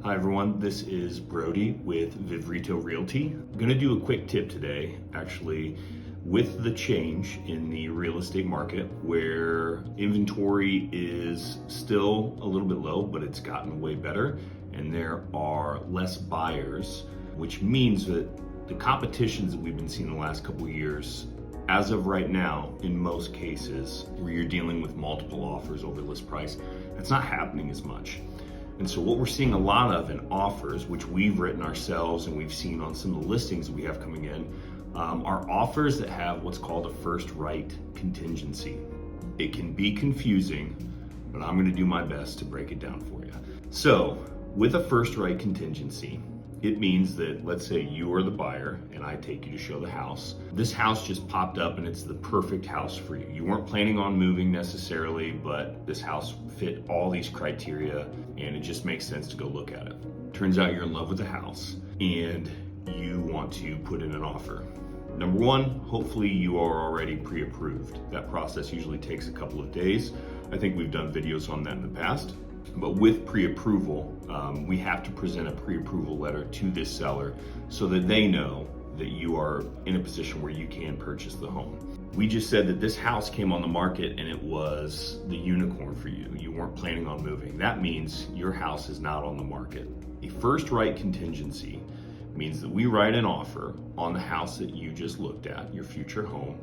Hi everyone, this is Brodie with Vivirito Realty. I'm going to do a quick tip today, actually, with the change in the real estate market where inventory is still a little bit low, but it's gotten way better and there are less buyers, which means that the competitions that we've been seeing the last couple of years, as of right now, in most cases where you're dealing with multiple offers over list price, it's not happening as much. And so what we're seeing a lot of in offers, which we've written ourselves and we've seen on some of the listings that we have coming in, are offers that have what's called a first right contingency. It can be confusing, but I'm gonna do my best to break it down for you. So with a first right contingency, it means that, let's say you are the buyer and I take you to show the house. This house just popped up and it's the perfect house for you. You weren't planning on moving necessarily, but this house fit all these criteria and it just makes sense to go look at it. Turns out you're in love with the house and you want to put in an offer. Number one, hopefully you are already pre-approved. That process usually takes a couple of days. I think we've done videos on that in the past. But with pre-approval, we have to present a pre-approval letter to this seller so that they know that you are in a position where you can purchase the home. We just said that this house came on the market and it was the unicorn for you. You weren't planning on moving. That means your house is not on the market. A first right contingency means that we write an offer on the house that you just looked at, your future home,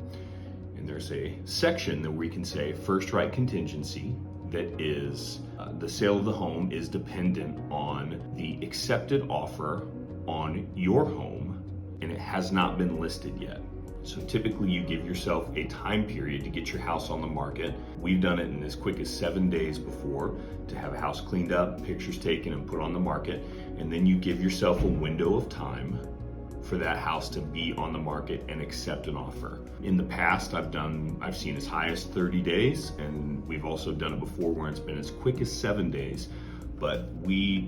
and there's a section that we can say first right contingency that is the sale of the home is dependent on the accepted offer on your home and it has not been listed yet. So typically you give yourself a time period to get your house on the market. We've done it in as quick as 7 days before to have a house cleaned up, pictures taken and put on the market. And then you give yourself a window of time for that house to be on the market and accept an offer. In the past, I've seen as high as 30 days, and we've also done it before where it's been as quick as 7 days. But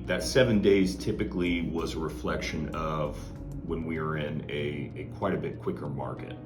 that 7 days typically was a reflection of when we were in a quite a bit quicker market,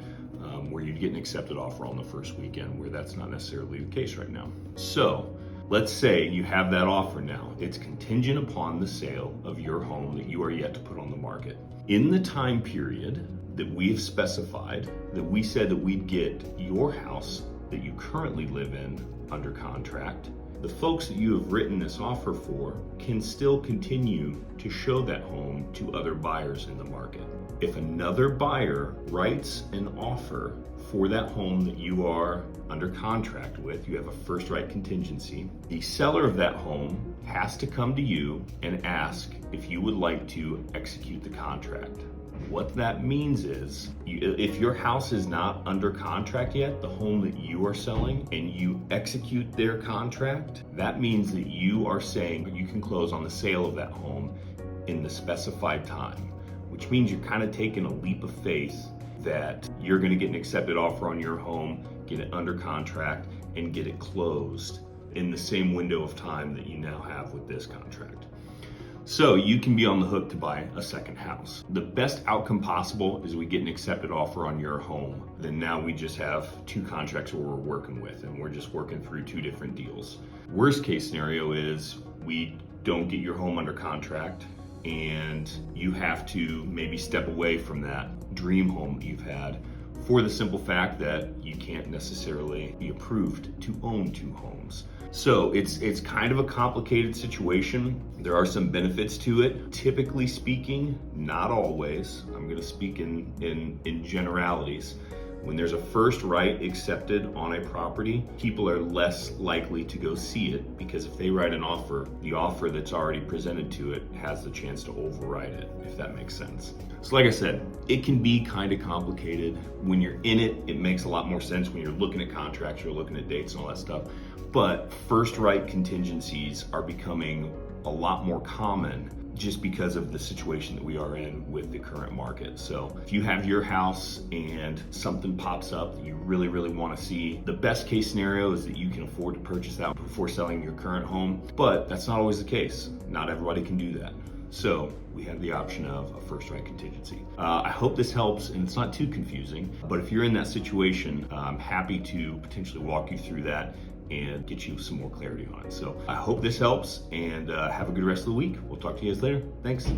where you'd get an accepted offer on the first weekend, where that's not necessarily the case right now. So let's say you have that offer now. It's contingent upon the sale of your home that you are yet to put on the market. In the time period that we've specified, that we said that we'd get your house that you currently live in under contract, the folks that you have written this offer for can still continue to show that home to other buyers in the market. If another buyer writes an offer for that home that you are under contract with, you have a first right contingency, the seller of that home has to come to you and ask if you would like to execute the contract. What that means is, if your house is not under contract yet, the home that you are selling, and you execute their contract, that means that you are saying you can close on the sale of that home in the specified time, which means you're kind of taking a leap of faith that you're going to get an accepted offer on your home, get it under contract, and get it closed in the same window of time that you now have with this contract. So you can be on the hook to buy a second house. The best outcome possible is we get an accepted offer on your home. Then now we just have two contracts where we're working with and we're just working through two different deals. Worst case scenario is we don't get your home under contract and you have to maybe step away from that dream home that you've had for the simple fact that you can't necessarily be approved to own two homes. So it's kind of a complicated situation. There are some benefits to it. Typically speaking, not always. I'm gonna speak in generalities. When there's a first right accepted on a property, people are less likely to go see it because if they write an offer, the offer that's already presented to it has the chance to override it, if that makes sense. So like I said, it can be kind of complicated. When you're in it, it makes a lot more sense when you're looking at contracts, you're looking at dates and all that stuff. But first right contingencies are becoming a lot more common just because of the situation that we are in with the current market. So if you have your house and something pops up that you really, really want to see, the best case scenario is that you can afford to purchase that before selling your current home, but that's not always the case. Not everybody can do that. So we have the option of a first right contingency. I hope this helps and it's not too confusing, but if you're in that situation, I'm happy to potentially walk you through that and get you some more clarity on it. So I hope this helps, and have a good rest of the week. We'll talk to you guys later. Thanks.